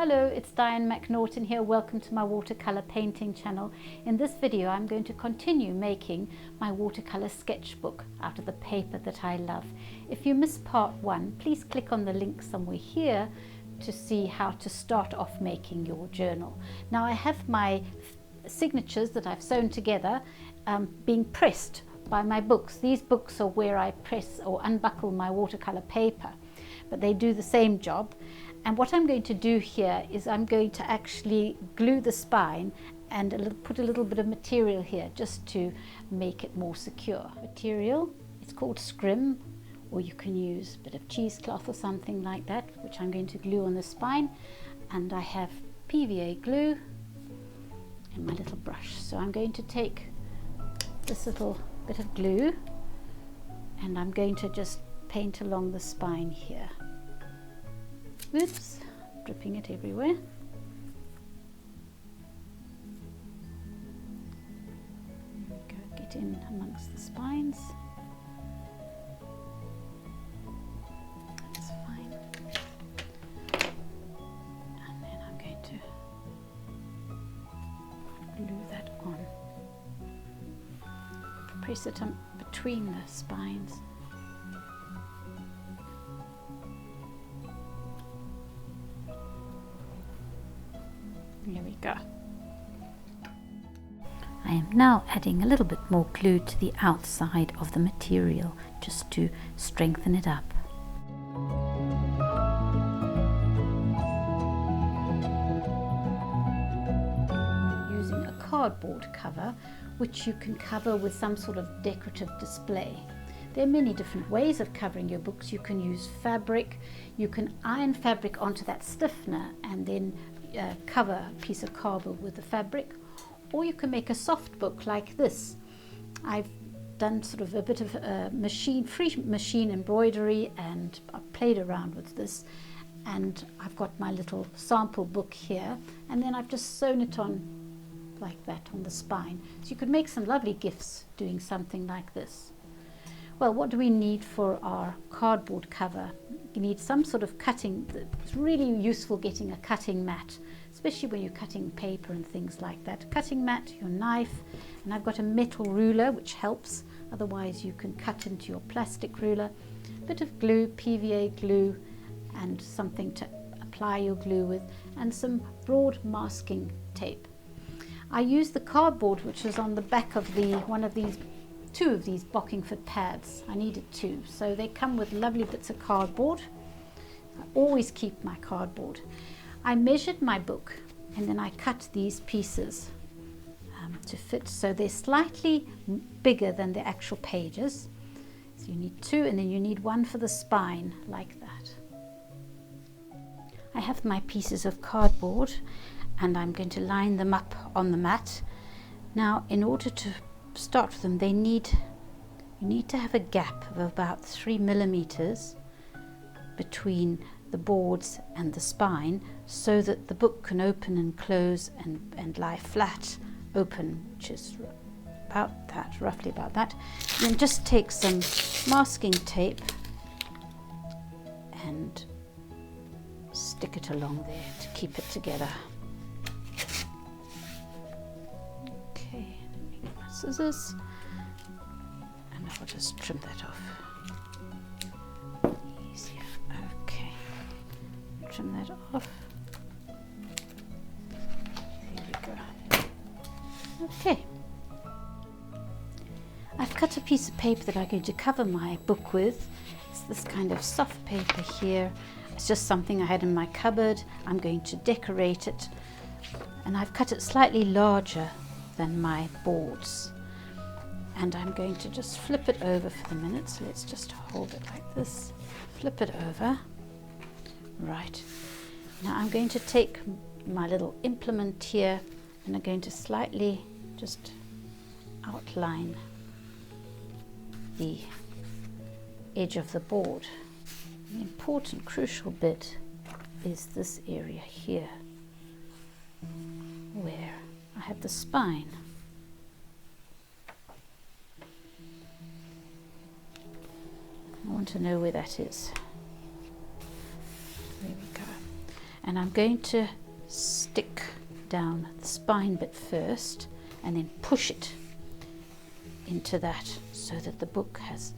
Hello, it's Diane McNaughton here. Welcome to my watercolor painting channel. In this video I'm going to continue making my watercolor sketchbook out of the paper that I love. If you missed part 1, please click on the link somewhere here to see how to start off making your journal. Now I have my signatures that I've sewn together being pressed by my books. These books are where I press or unbuckle my watercolor paper, but they do the same job. And what I'm going to do here is I'm going to actually glue the spine and put a little bit of material here just to make it more secure. Material, it's called scrim, or you can use a bit of cheesecloth or something like that, which I'm going to glue on the spine. And I have PVA glue and my little brush. So I'm going to take this little bit of glue and I'm going to just paint along the spine here. Oops, dripping it everywhere. There we go, get in amongst the spines. That's fine. And then I'm going to glue that on. Press it on between the spines. Here we go. I am now adding a little bit more glue to the outside of the material just to strengthen it up. Using a cardboard cover, which you can cover with some sort of decorative display. There are many different ways of covering your books. You can use fabric, you can iron fabric onto that stiffener and then cover a piece of cardboard with the fabric, or you can make a soft book like this. I've done sort of a bit of free machine embroidery, and I've played around with this, and I've got my little sample book here, and then I've just sewn it on like that on the spine. So you could make some lovely gifts doing something like this. Well, what do we need for our cardboard cover? You need some sort of cutting. It's really useful getting a cutting mat, especially when you're cutting paper and things like that. Cutting mat, your knife, and I've got a metal ruler which helps. Otherwise you can cut into your plastic ruler. A bit of glue, PVA glue, and something to apply your glue with, and some broad masking tape. I used the cardboard which was on the back of two of these Bockingford pads. I needed 2, so they come with lovely bits of cardboard. I always keep my cardboard. I measured my book and then I cut these pieces to fit, so they're slightly bigger than the actual pages. So you need 2, and then you need 1 for the spine, like that. I have my pieces of cardboard and I'm going to line them up on the mat. Now, in order to start with them, you need to have a gap of about 3 millimeters between the boards and the spine, so that the book can open and close and lie flat open, which is about that, roughly about that. And then just take some masking tape and stick it along there to keep it together. Scissors, and I'll just trim that off. Easier. Okay, trim that off. There we go. Okay, I've cut a piece of paper that I'm going to cover my book with. It's this kind of soft paper here. It's just something I had in my cupboard. I'm going to decorate it, and I've cut it slightly larger than my boards, and I'm going to just flip it over for the minute. So let's just hold it like this, flip it over. Right, now I'm going to take my little implement here and I'm going to slightly just outline the edge of the board. The important crucial bit is this area here where I have the spine. I want to know where that is. There we go. And I'm going to stick down the spine bit first and then push it into that so that the book has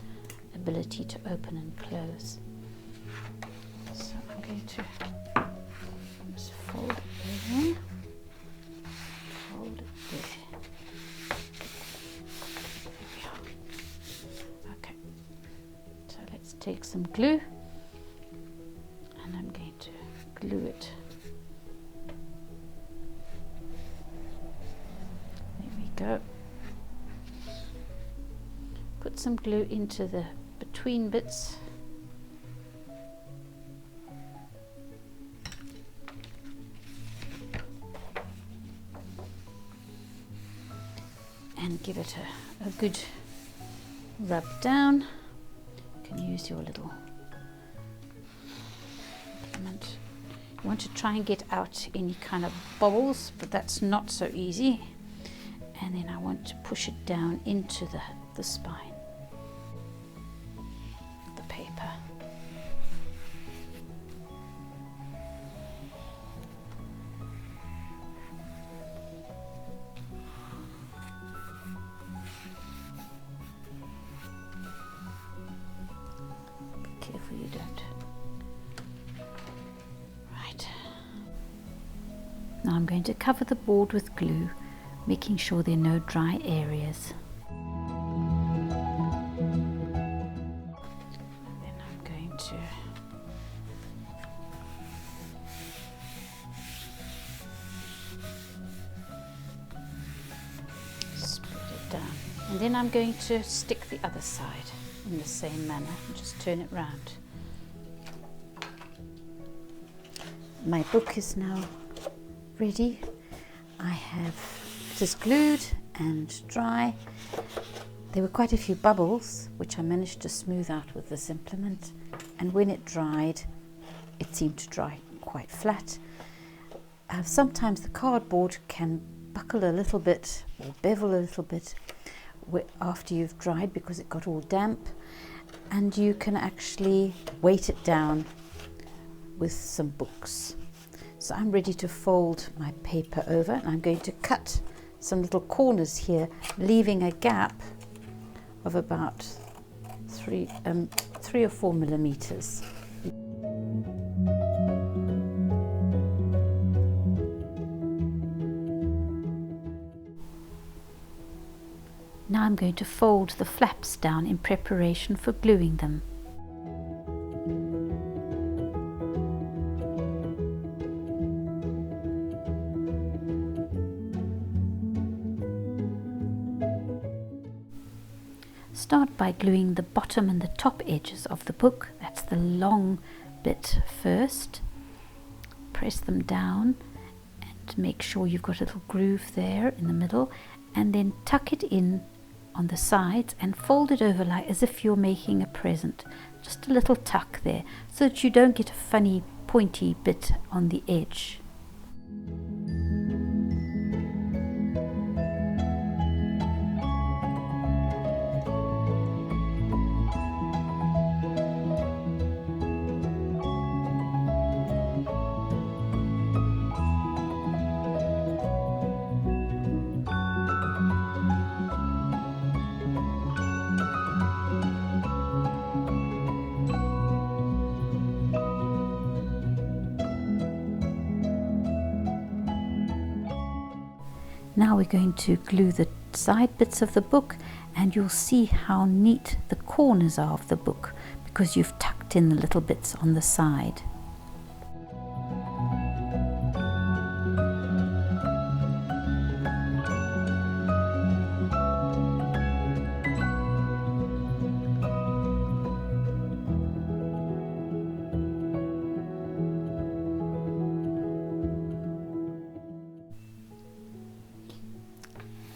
ability to open and close. So I'm going to just fold it there, fold it there. There we are. Okay, so let's take some glue and I'm going to glue it. There we go. Put some glue into the between bits. And give it a good rub down. You can use your little implement. You want to try and get out any kind of bubbles, but that's not so easy. And then I want to push it down into the spine of the paper. Be careful you don't. Right. Now I'm going to cover the board with glue, making sure there are no dry areas. And then I'm going to spread it down. And then I'm going to stick the other side in the same manner and just turn it round. My book is now ready. I have it is glued and dry. There were quite a few bubbles which I managed to smooth out with this implement, and when it dried it seemed to dry quite flat. Sometimes the cardboard can buckle a little bit or bevel a little bit after you've dried because it got all damp, and you can actually weight it down with some books. So I'm ready to fold my paper over, and I'm going to cut some little corners here, leaving a gap of about 3 or 4 millimeters. Now I'm going to fold the flaps down in preparation for gluing them. Start by gluing the bottom and the top edges of the book. That's the long bit first. Press them down and make sure you've got a little groove there in the middle, and then tuck it in on the sides and fold it over like as if you're making a present. Just a little tuck there so that you don't get a funny pointy bit on the edge. Now we're going to glue the side bits of the book, and you'll see how neat the corners are of the book because you've tucked in the little bits on the side.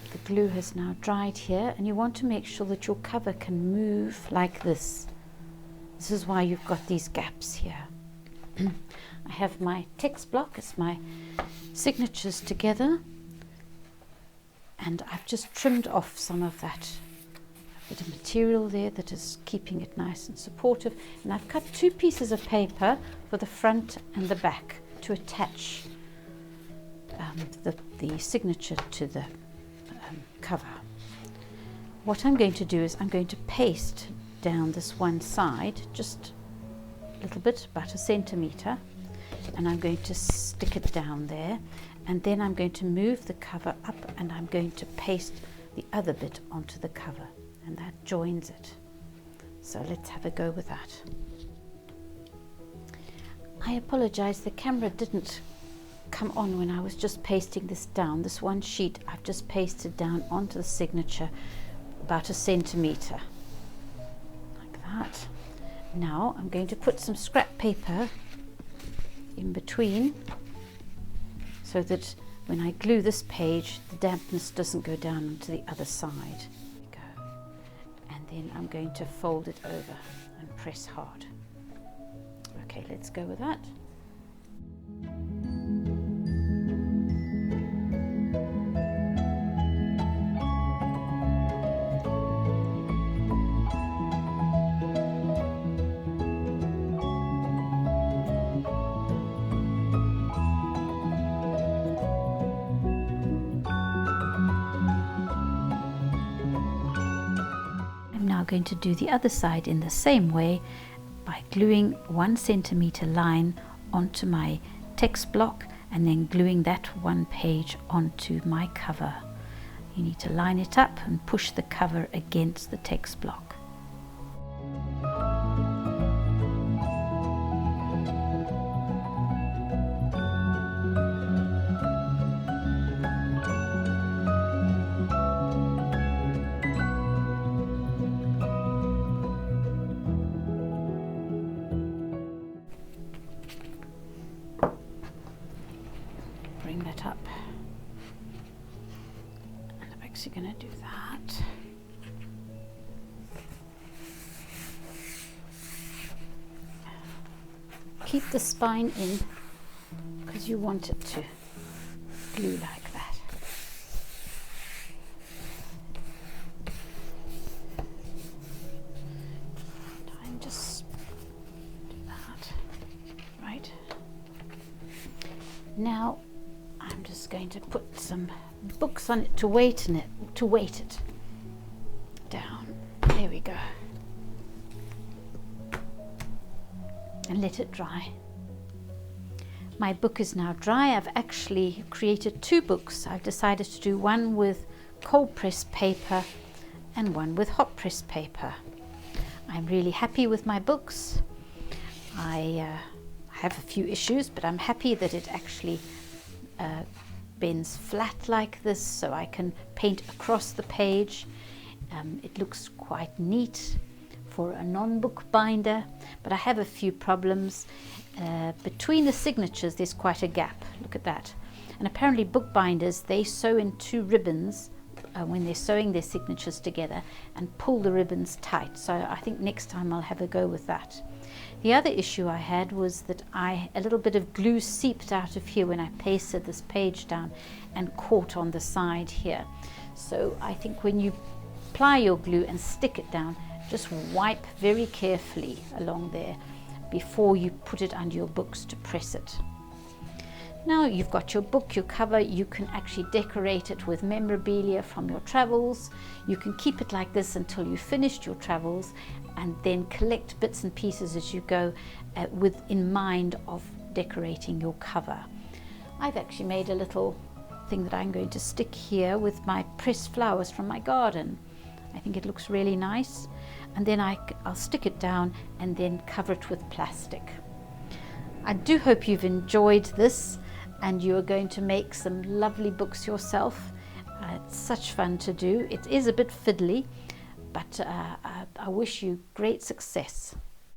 The glue has now dried here, and you want to make sure that your cover can move like this. This is why you've got these gaps here. I have my text block, it's my signatures together, and I've just trimmed off some of that bit of material there that is keeping it nice and supportive, and I've cut 2 pieces of paper for the front and the back to attach the signature to the cover. What I'm going to do is I'm going to paste down this one side, just a little bit, about 1 centimetre, and I'm going to stick it down there, and then I'm going to move the cover up and I'm going to paste the other bit onto the cover, and that joins it. So let's have a go with that. I apologize, the camera didn't come on when I was just pasting this down. This one sheet I've just pasted down onto the signature about 1 centimetre, like that. Now I'm going to put some scrap paper in between so that when I glue this page, the dampness doesn't go down onto the other side. There we go. And then I'm going to fold it over and press hard. Okay, let's go with that. I'm now going to do the other side in the same way by gluing 1 centimetre line onto my text block and then gluing that one page onto my cover. You need to line it up and push the cover against the text block. Bring that up, and I'm actually going to do that. Keep the spine in because you want it to glue like that. And just do that. Right. Now I'm just going to put some books on it to weight it down. There we go. And let it dry. My book is now dry. I've actually created 2 books. I've decided to do one with cold press paper and one with hot press paper. I'm really happy with my books. I have a few issues, but I'm happy that it actually bends flat like this, so I can paint across the page. It looks quite neat for a non-book binder, but I have a few problems. Between the signatures there's quite a gap, look at that. And apparently book binders, they sew in 2 ribbons when they're sewing their signatures together and pull the ribbons tight, so I think next time I'll have a go with that. The other issue I had was that a little bit of glue seeped out of here when I pasted this page down and caught on the side here. So I think when you apply your glue and stick it down, just wipe very carefully along there before you put it under your books to press it. Now you've got your book, your cover, you can actually decorate it with memorabilia from your travels. You can keep it like this until you've finished your travels and then collect bits and pieces as you go in mind of decorating your cover. I've actually made a little thing that I'm going to stick here with my pressed flowers from my garden. I think it looks really nice, and then I'll stick it down and then cover it with plastic. I do hope you've enjoyed this and you are going to make some lovely books yourself. It's such fun to do. It is a bit fiddly, but I wish you great success.